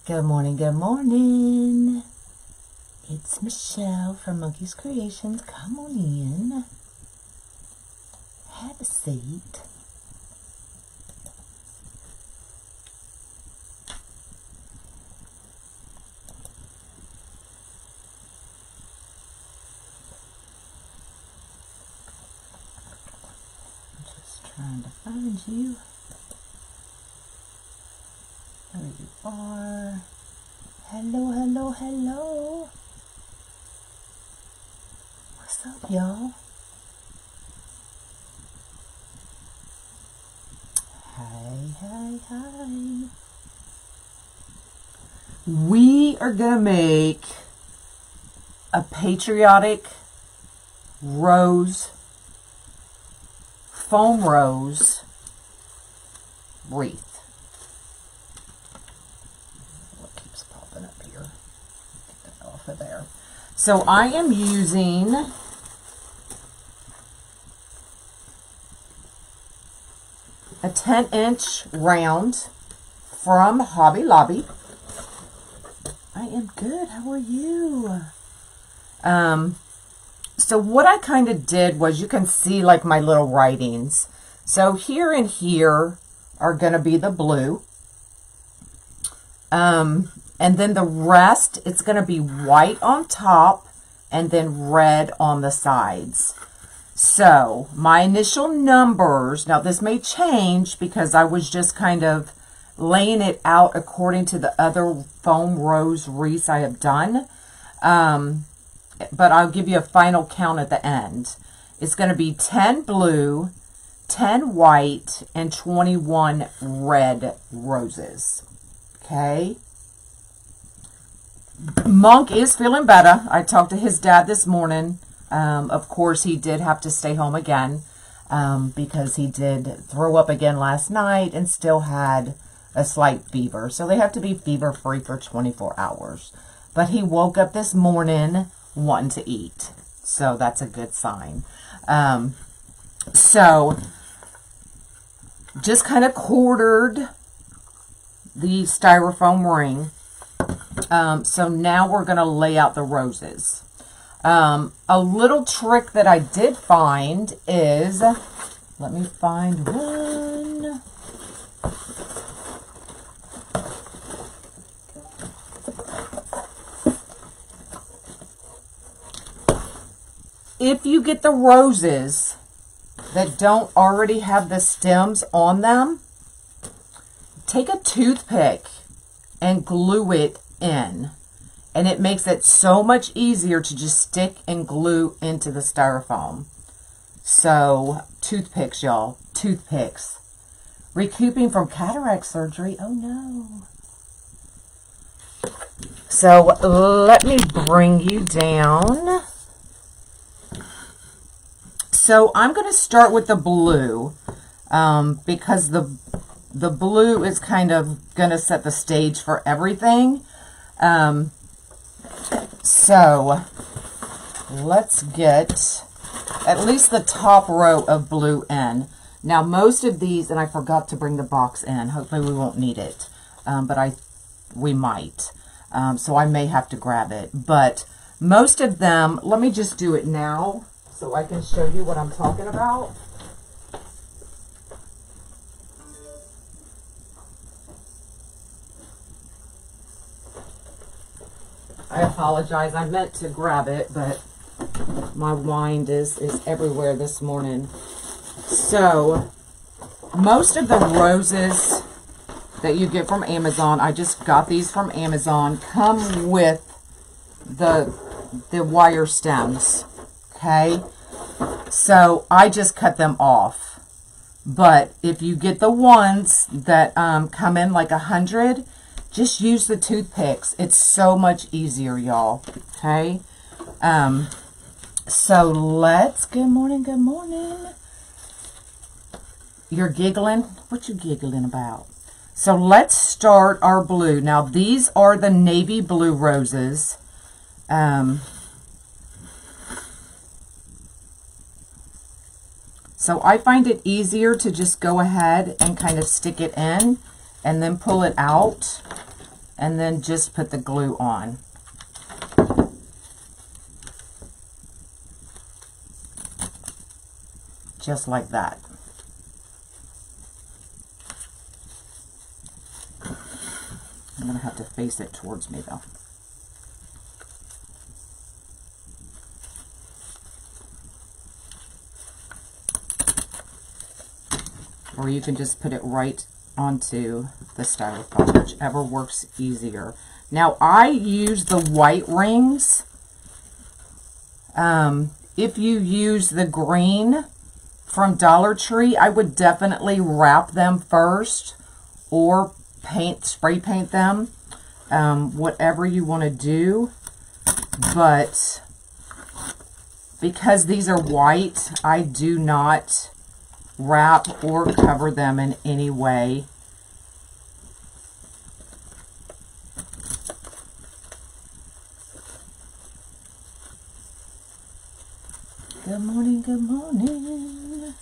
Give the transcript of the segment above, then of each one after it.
Good morning, good morning. It's Michelle from Monkey's Creations. Come on in. Have a seat. I'm just trying to find you. There you are. Hello, hello, hello. What's up, y'all? Hi. We are going to make a Patriotic foam rose wreath. What keeps popping up here? Get that off of there. So I am using a 10-inch round from Hobby Lobby. I am good. How are you? So what I kind of did was, you can see like my little writings. So here and here are going to be the blue. And then the rest, it's going to be white on top and then red on the sides. So my initial numbers, now this may change because I was just kind of laying it out according to the other foam rose wreaths I have done. But I'll give you a final count at the end. It's going to be 10 blue, 10 white, and 21 red roses. Okay. Monk is feeling better. I talked to his dad this morning. Of course, he did have to stay home again because he did throw up again last night and still had a slight fever. So they have to be fever-free for 24 hours. But he woke up this morning wanting to eat. So that's a good sign. So just kind of quartered the styrofoam ring. So now we're going to lay out the roses. A little trick that I did find is, let me find one. If you get the roses that don't already have the stems on them, take a toothpick and glue it in. And it makes it so much easier to just stick and glue into the styrofoam. So, toothpicks, y'all. Toothpicks. Recouping from cataract surgery. Oh, no. So, let me bring you down. So, I'm going to start with the blue. Because the blue is kind of going to set the stage for everything. So, let's get at least the top row of blue in. Now, most of these, and I forgot to bring the box in. Hopefully, we won't need it. But we might. So, I may have to grab it. But most of them, let me just do it now so I can show you what I'm talking about. I apologize. I meant to grab it, but my wind is everywhere this morning. So, most of the roses that you get from Amazon, I just got these from Amazon, come with the wire stems. Okay? So, I just cut them off. But if you get the ones that come in like 100, just use the toothpicks. It's so much easier, y'all. Okay? So let's... Good morning. You're giggling? What you giggling about? So let's start our blue. Now, these are the navy blue roses. So I find it easier to just go ahead and kind of stick it in and then pull it out and then just put the glue on. Just like that. I'm going to have to face it towards me though. Or you can just put it right onto the styrofoam, whichever works easier. Now I use the white rings. If you use the green from Dollar Tree, I would definitely wrap them first or spray paint them, whatever you want to do. But because these are white, I do not wrap or cover them in any way. Good morning, good morning.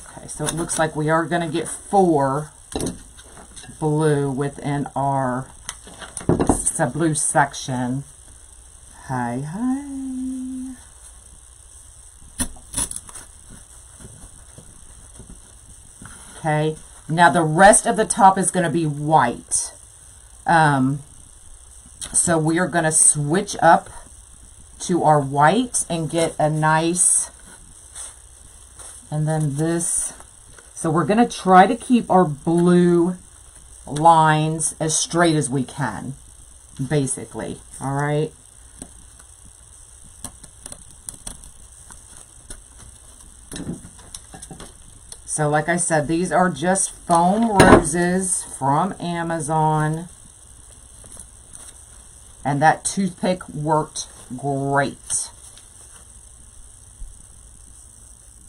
Okay, so it looks like we are going to get 4 blue within our blue section. Hi, hi. Okay, now the rest of the top is going to be white. So we are going to switch up to our white and get a nice, and then this. So we're going to try to keep our blue lines as straight as we can, basically. All right. So like I said, these are just foam roses from Amazon. And that toothpick worked great.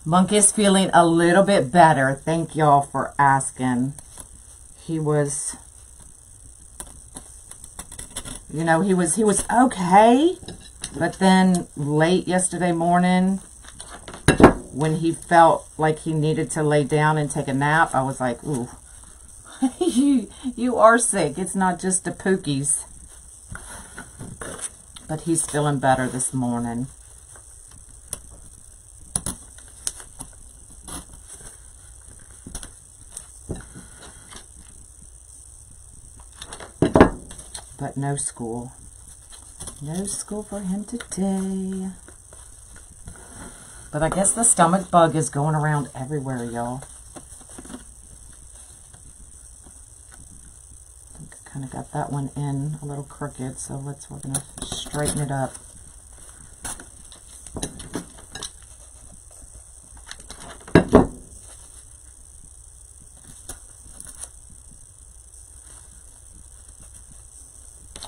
Monk is feeling a little bit better. Thank y'all for asking. He was, you know, he was okay. But then late yesterday morning, when he felt like he needed to lay down and take a nap, I was like, ooh, you are sick. It's not just the pookies. But he's feeling better this morning. But no school. No school for him today. But I guess the stomach bug is going around everywhere, y'all. I think I kind of got that one in a little crooked, so we're going to straighten it up.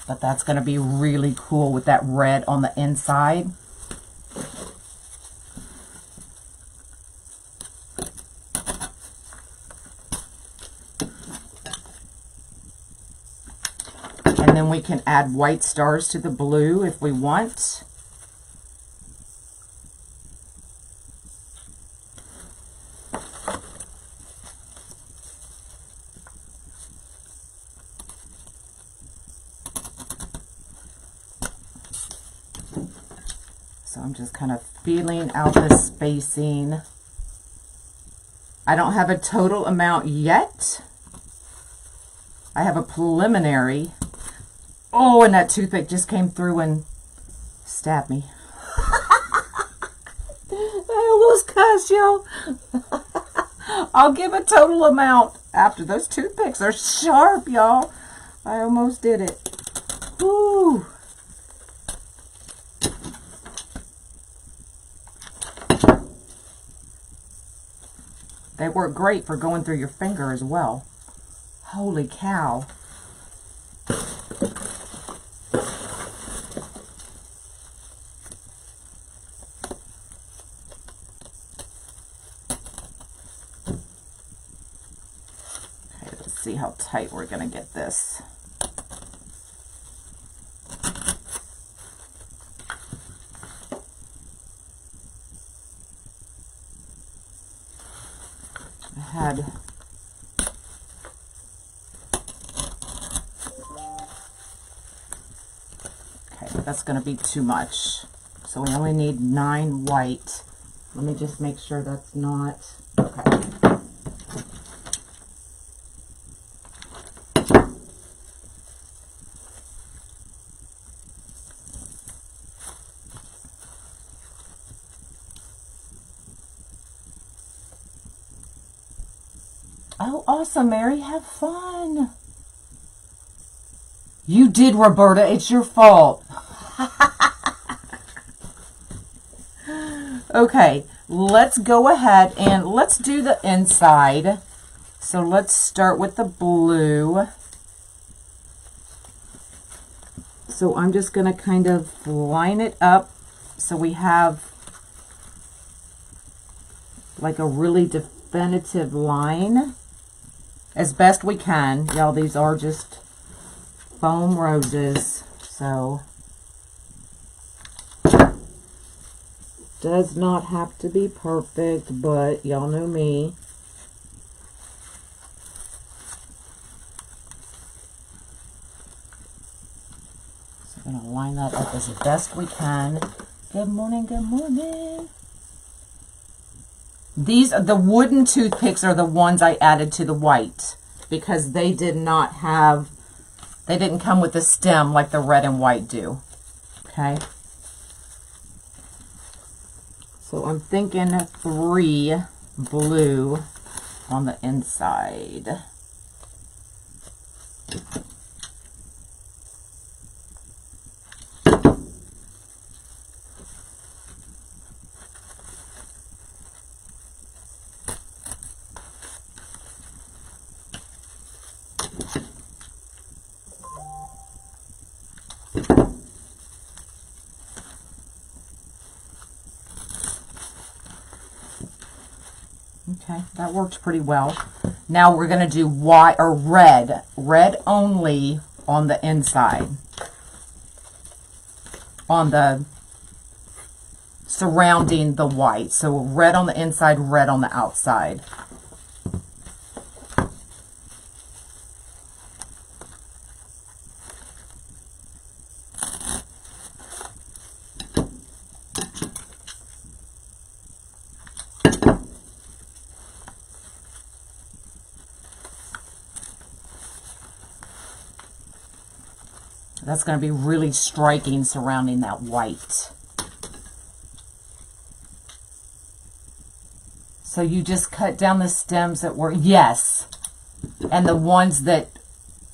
But that's going to be really cool with that red on the inside. And then we can add white stars to the blue if we want. So I'm just kind of feeling out the spacing. I don't have a total amount yet. I have a preliminary. Oh, and that toothpick just came through and stabbed me. I almost cussed, y'all. I'll give a total amount after. Those toothpicks are sharp, y'all. I almost did it. Woo. They work great for going through your finger as well. Holy cow. See how tight we're going to get this. had... Okay, that's going to be too much. So we only need 9 white. Let me just make sure that's not... Okay. Oh, awesome, Mary. Have fun. You did, Roberta. It's your fault. Okay, let's go ahead and let's do the inside. So let's start with the blue. So I'm just going to kind of line it up so we have like a really definitive line as best we can. Y'all, these are just foam roses, so does not have to be perfect, but y'all know me. So I'm going to line that up as best we can. Good morning, good morning. These, the wooden toothpicks are the ones I added to the white because they did not have, they didn't come with a stem like the red and white do. Okay. So I'm thinking 3 blue on the inside. Okay, that worked pretty well. Now we're going to do white or red only on the inside, on the surrounding the white. So red on the inside, red on the outside. That's going to be really striking surrounding that white. So you just cut down the stems that were, yes, and the ones that,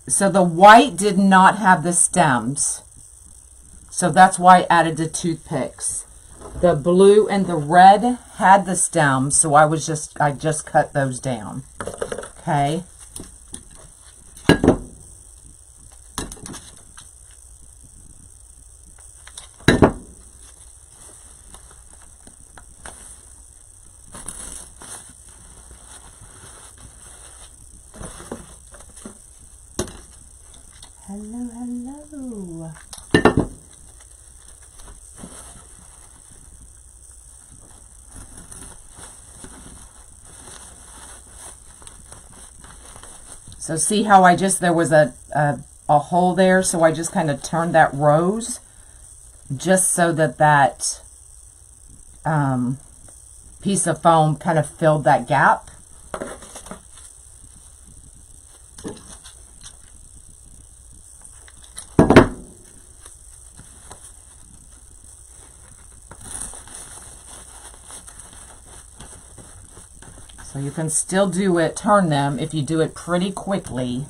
so the white did not have the stems. So that's why I added the toothpicks. The blue and the red had the stems, so I just cut those down. Okay. Hello, hello. So see how I just, there was a hole there, so I just kind of turned that rose just so that that piece of foam kind of filled that gap. So you can still do it, turn them if you do it pretty quickly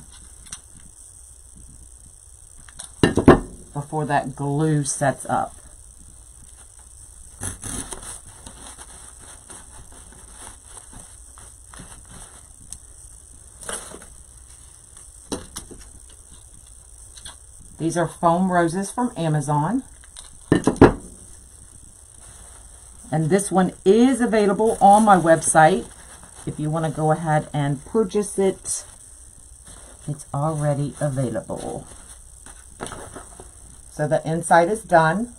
before that glue sets up. These are foam roses from Amazon. And this one is available on my website. If you want to go ahead and purchase it, it's already available. So the inside is done.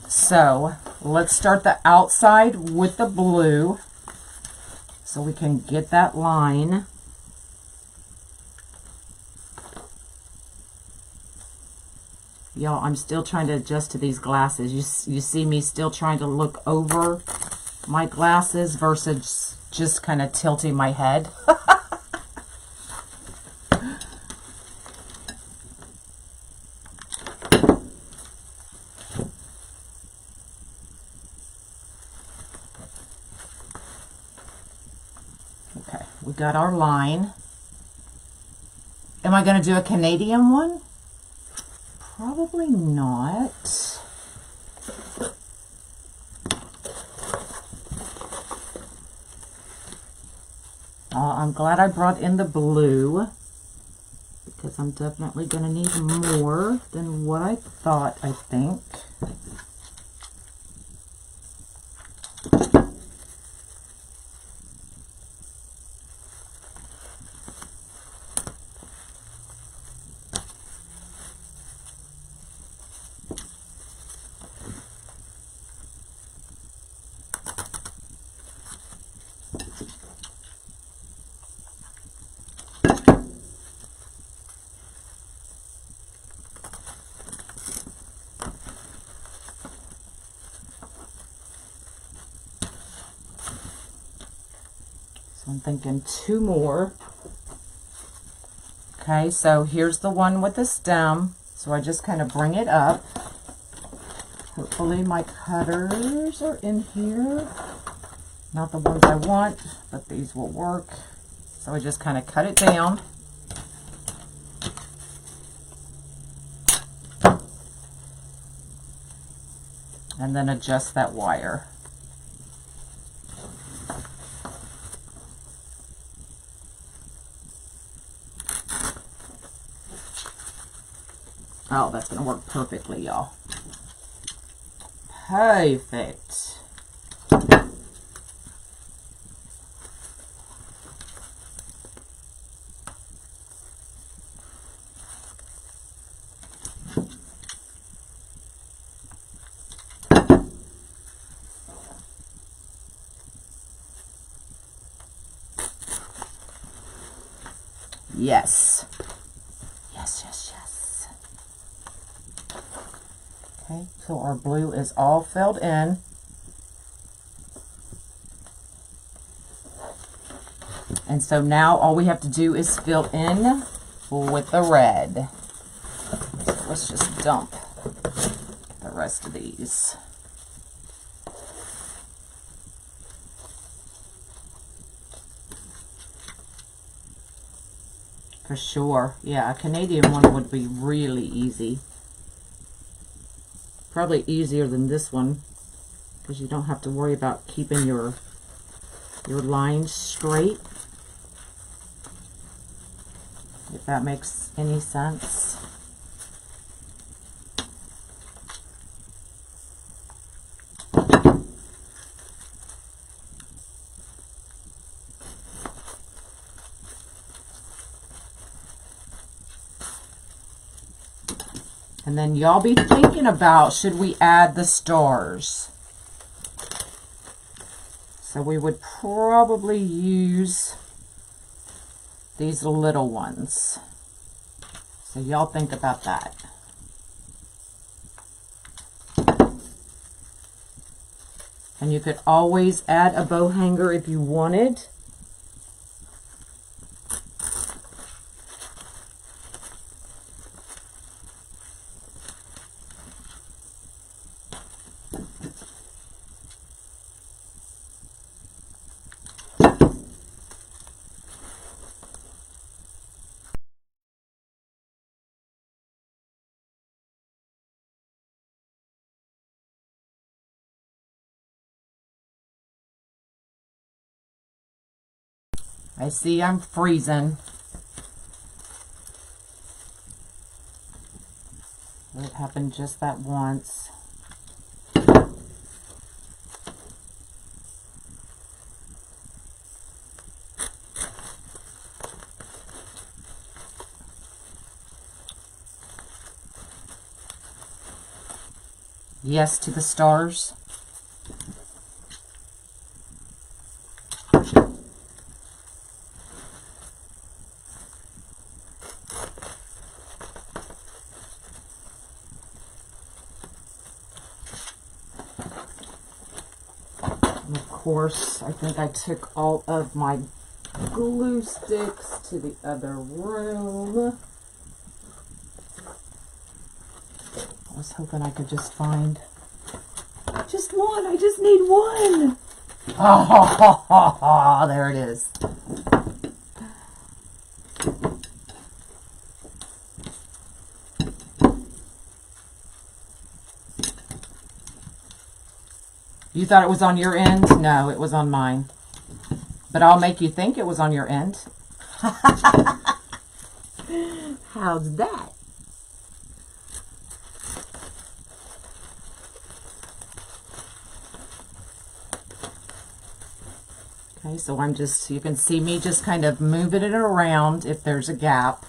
So let's start the outside with the blue. so we can get that line. Y'all, I'm still trying to adjust to these glasses. You see me still trying to look over my glasses versus just kind of tilting my head. Okay, we got our line. Am I going to do a Canadian one? Probably not. I'm glad I brought in the blue because I'm definitely going to need more than what I thought, I think. I'm thinking 2 more. Okay, so here's the one with the stem. So I just kind of bring it up. Hopefully my cutters are in here. Not the ones I want, but these will work. So I just kind of cut it down. And then adjust that wire. Oh, that's going to work perfectly, y'all. Perfect. Yes. Yes, yes, yes. Okay, so our blue is all filled in. And so now all we have to do is fill in with the red. So let's just dump the rest of these. For sure. Yeah, a Canadian one would be really easy. Probably easier than this one because you don't have to worry about keeping your lines straight. If that makes any sense. And then y'all be thinking about, should we add the stars? So we would probably use these little ones. So y'all think about that. And you could always add a bow hanger if you wanted. I see I'm freezing. It happened just that once. Yes to the stars. And of course, I think I took all of my glue sticks to the other room. I was hoping I could just find just one. I just need one. Oh, there it is. You thought it was on your end? No, it was on mine. But I'll make you think it was on your end. How's that? Okay, so I'm just, you can see me just kind of moving it around if there's a gap.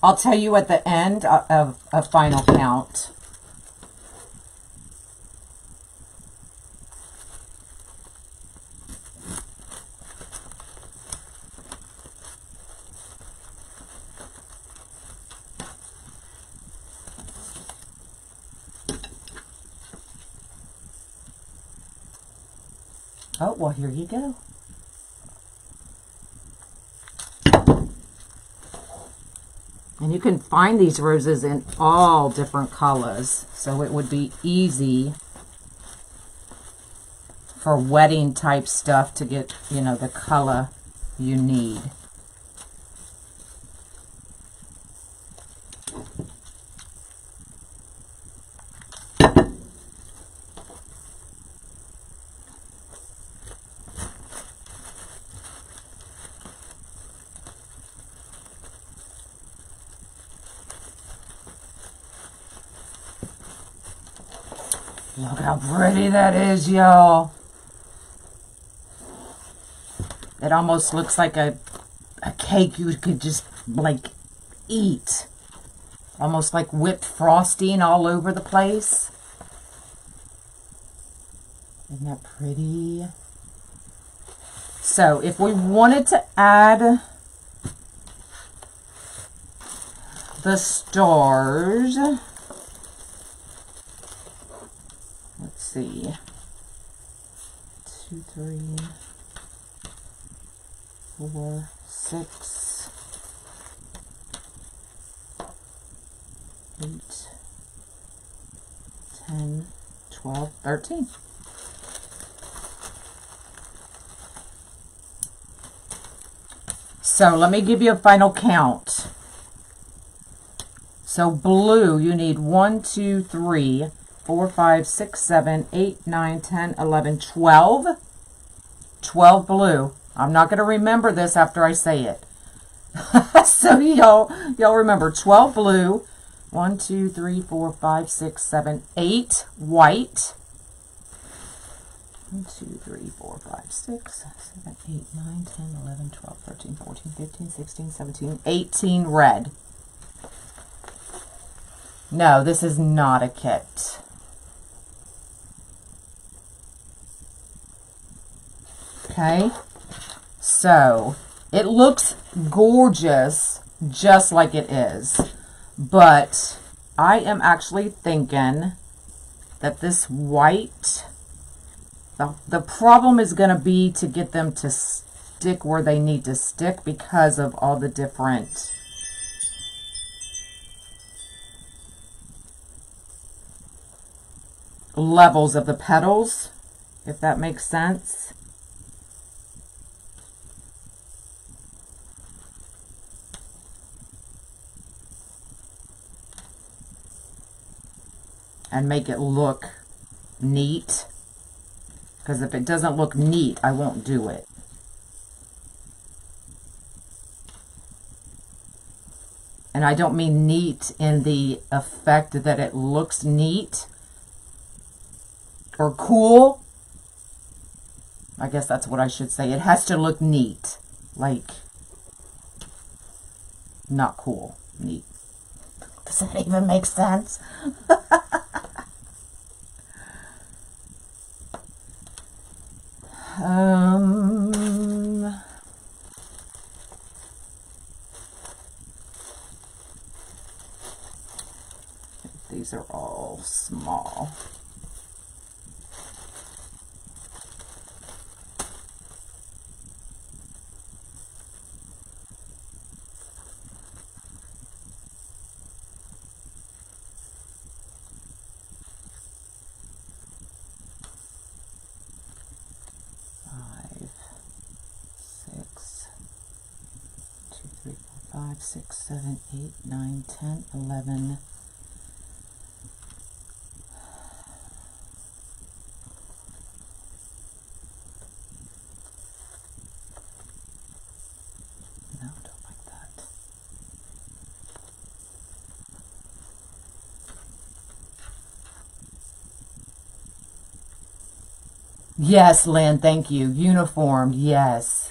I'll tell you at the end of a final count. Oh, well, here you go. And you can find these roses in all different colors, so it would be easy for wedding type stuff to get, you know, the color you need. Look how pretty that is, y'all. It almost looks like a cake you could just, like, eat. Almost like whipped frosting all over the place. Isn't that pretty? So, if we wanted to add the stars... Let's see, 2, 3, 4, 6, 8, 10, 12, 13. So let me give you a final count. So blue, you need 1, 2, 3, 4, 5, 6, 7, 8, 9, 10, 11, 12. 12 blue. I'm not going to remember this after I say it. So y'all remember 12 blue, 1, 2, 3, 4, 5, 6, 7, 8 white. 1, 2, 3, 4, 5, 6, 7, 8, 9, 10, 11, 12, 13, 14, 15, 16, 17, 18 red. No, this is not a kit. Okay, so it looks gorgeous just like it is, but I am actually thinking that this white, the problem is going to be to get them to stick where they need to stick because of all the different levels of the petals, if that makes sense. And make it look neat. Because if it doesn't look neat, I won't do it. And I don't mean neat in the effect that it looks neat or cool. I guess that's what I should say. It has to look neat. Like, not cool. Neat. Does that even make sense? These are all small. Five, six, 7, 8, 9, 10, 11. No, don't like that. Yes, Lynn, thank you. Uniformed, yes.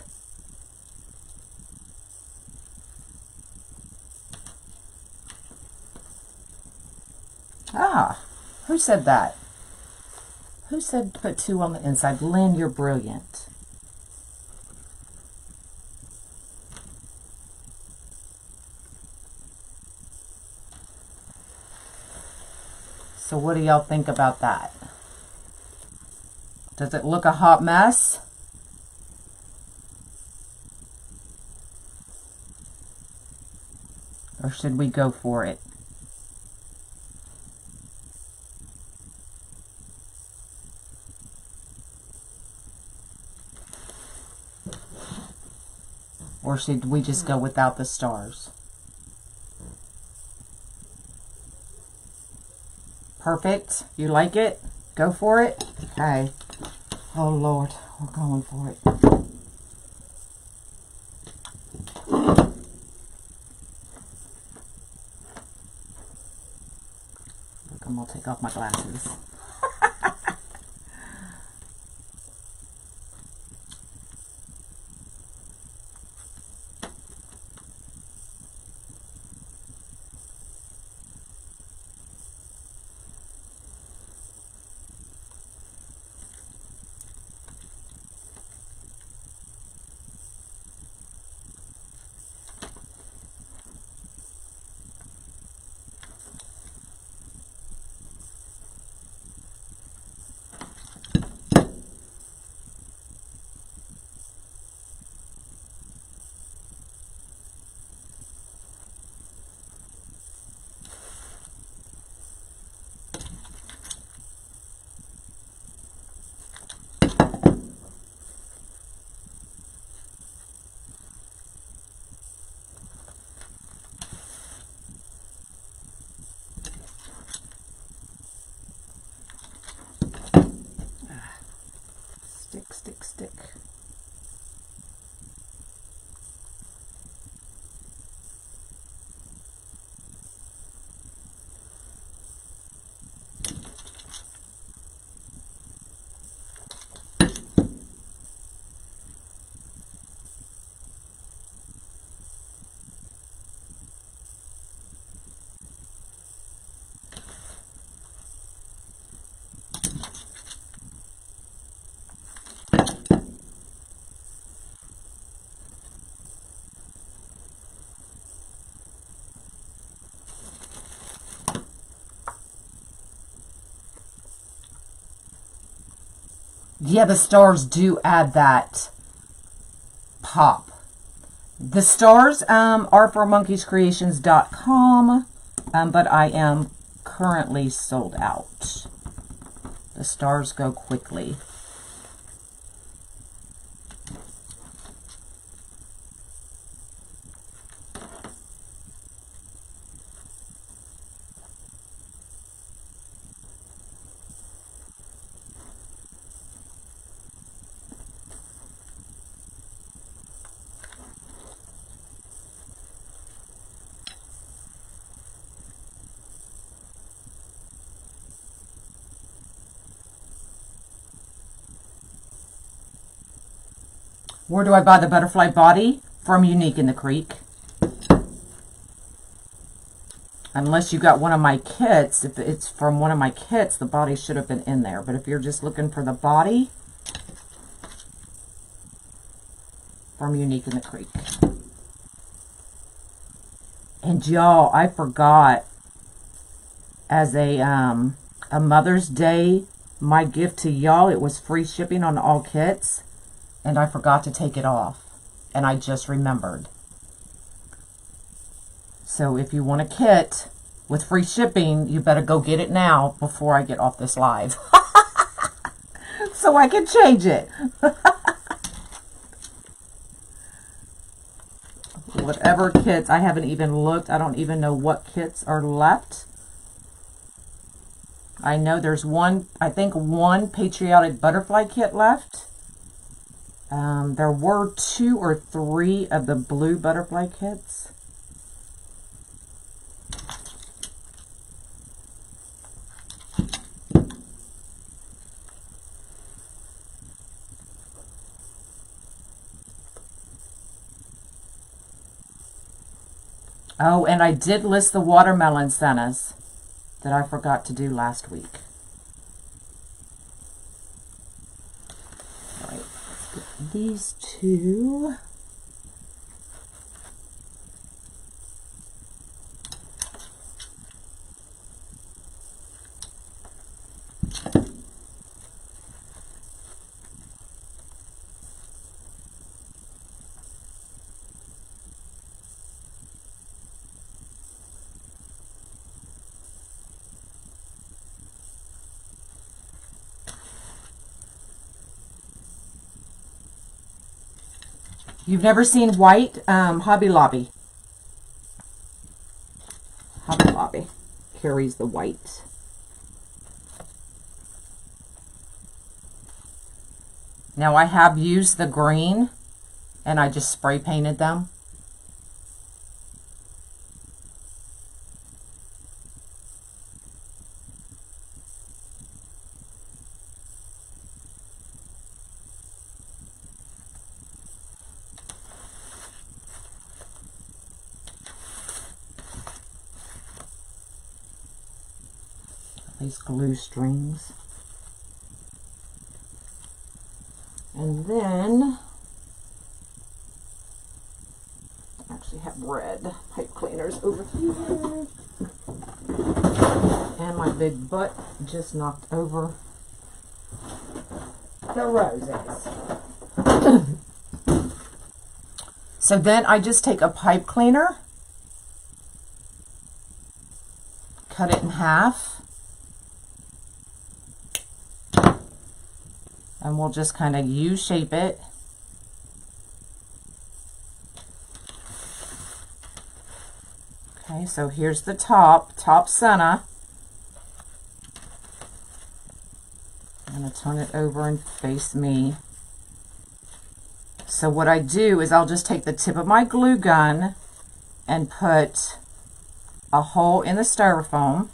Ah, who said that? Who said put 2 on the inside? Lynn, you're brilliant. So what do y'all think about that? Does it look a hot mess? Or should we go for it? Or should we just go without the stars? Perfect. You like it? Go for it? Okay. Oh, Lord. We're going for it. Look, I'm going to take off my glasses. Stick. Yeah, the stars do add that pop. The stars are for monkeyscreations.com, but I am currently sold out. The stars go quickly. Where do I buy the butterfly body? From Unique in the Creek. Unless you got one of my kits, if it's from one of my kits, the body should have been in there. But if you're just looking for the body, from Unique in the Creek. And y'all, I forgot, as a Mother's Day, my gift to y'all, it was free shipping on all kits, and I forgot to take it off, and I just remembered. So if you want a kit with free shipping, you better go get it now before I get off this live. So I can change it. Whatever kits, I haven't even looked. I don't even know what kits are left. I know there's one, I think one Patriotic butterfly kit left. There were 2 or 3 of the blue butterfly kits. Oh, and I did list the watermelon sennas that I forgot to do last week. All right, let's get these 2. You've never seen white? Hobby Lobby. Hobby Lobby carries the white. Now I have used the green and I just spray painted them. These glue strings. And then I actually have red pipe cleaners over here. And my big butt just knocked over the roses. So then I just take a pipe cleaner, cut it in half, and we'll just kind of U-shape it. Okay, so here's the top senna. I'm going to turn it over and face me. So what I do is I'll just take the tip of my glue gun and put a hole in the styrofoam.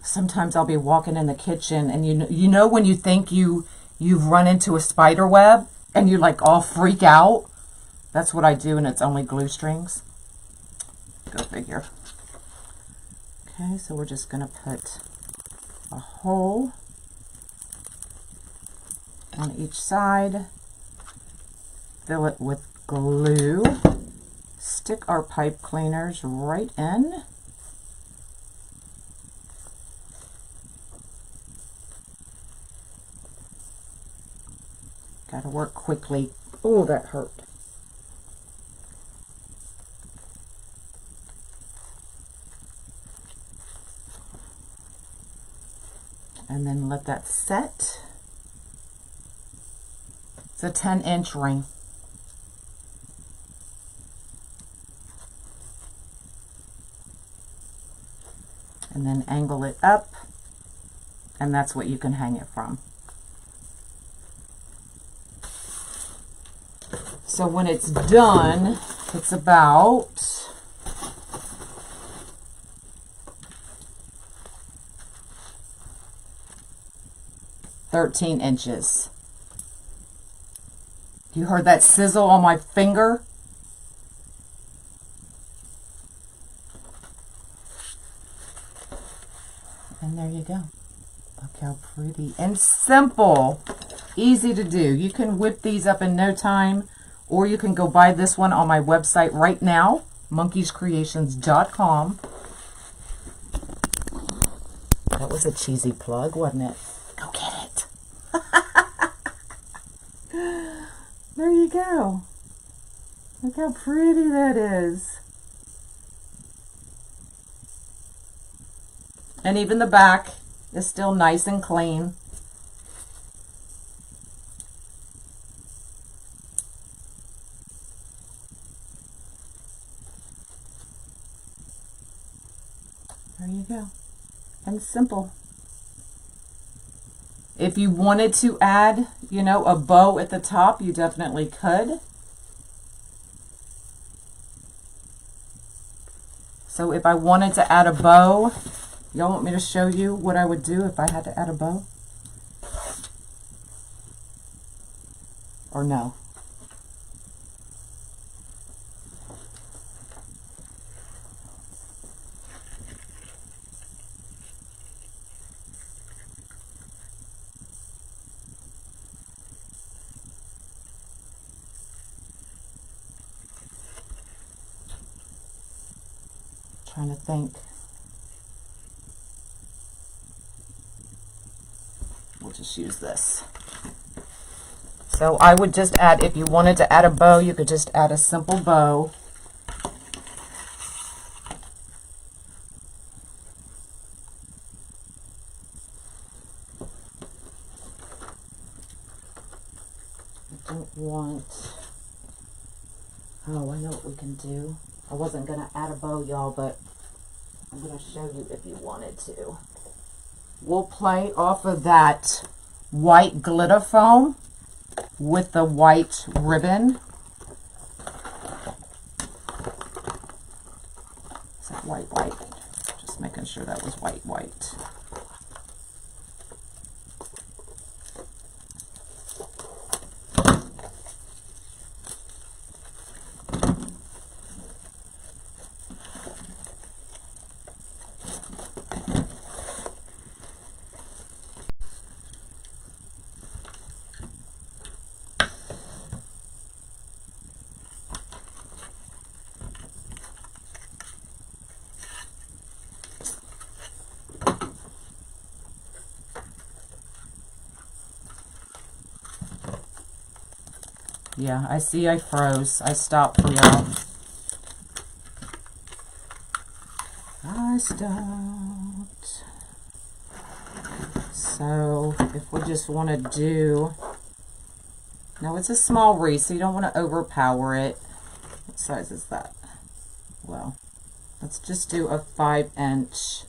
Sometimes I'll be walking in the kitchen and you know when you think you've run into a spider web and you like all freak out? That's what I do, and it's only glue strings. Go figure. Okay, so we're just going to put a hole on each side, fill it with glue, stick our pipe cleaners right in. Got to work quickly. Oh, that hurt. And then let that set. It's a 10-inch ring. And then angle it up, and that's what you can hang it from. So when it's done, it's about 13 inches. You heard that sizzle on my finger? And there you go. Look how pretty and simple. Easy to do. You can whip these up in no time, or you can go buy this one on my website right now, monkeyscreations.com. That was a cheesy plug, wasn't it? Go get it. There you go. Look how pretty that is. And even the back is still nice and clean. There you go. And simple. If you wanted to add, you know, a bow at the top, you definitely could. So if I wanted to add a bow, y'all want me to show you what I would do if I had to add a bow? Or no? Trying to think. We'll just use this. So I would just add, if you wanted to add a bow, you could just add a simple bow. I don't want, oh, I know what we can do. I wasn't going to add a bow, y'all, but I'm going to show you if you wanted to. We'll play off of that white glitter foam with the white ribbon. Is that white? Just making sure that was white. Yeah, I see I froze. I stopped for y'all. I stopped. So, if we just want to do... Now, it's a small wreath, so you don't want to overpower it. What size is that? Well, let's just do a 5-inch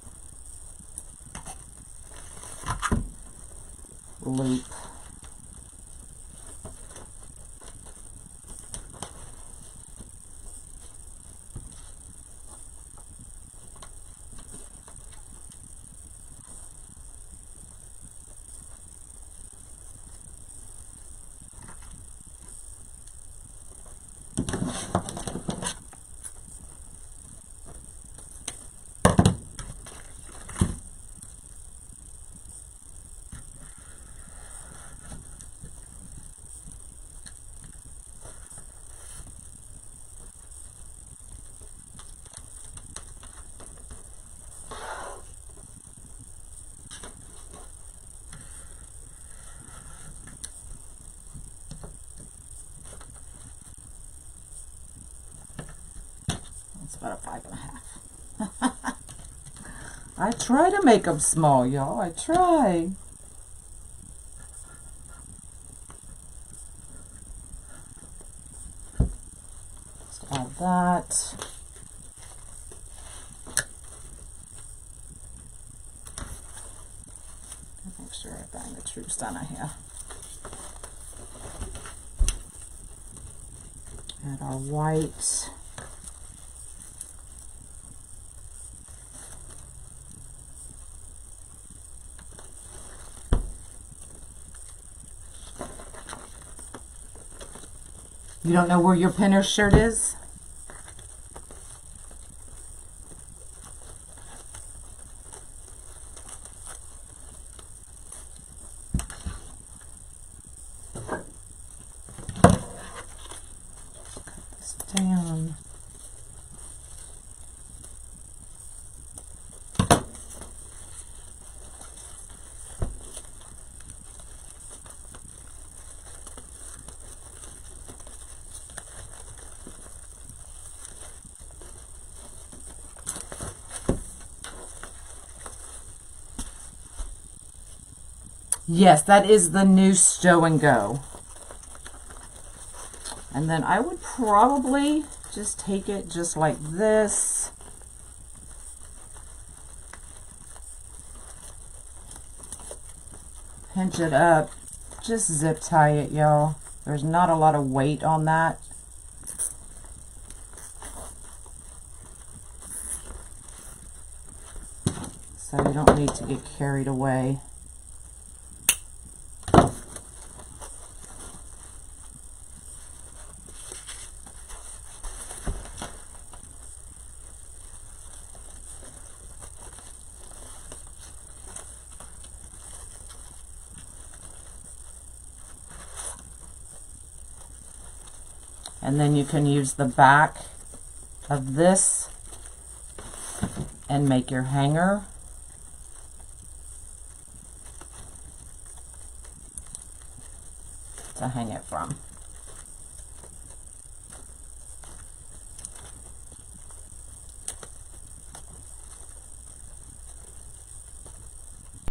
loop. About a 5.5. I try to make them small, y'all. I try. Just add that. Make sure I bang the true center here. Add our white. You don't know where your pinner shirt is? Cut this down. Yes, that is the new Stow and Go. And then I would probably just take it just like this. Pinch it up. Just zip tie it, y'all. There's not a lot of weight on that. So you don't need to get carried away. And then you can use the back of this and make your hanger. To hang it from.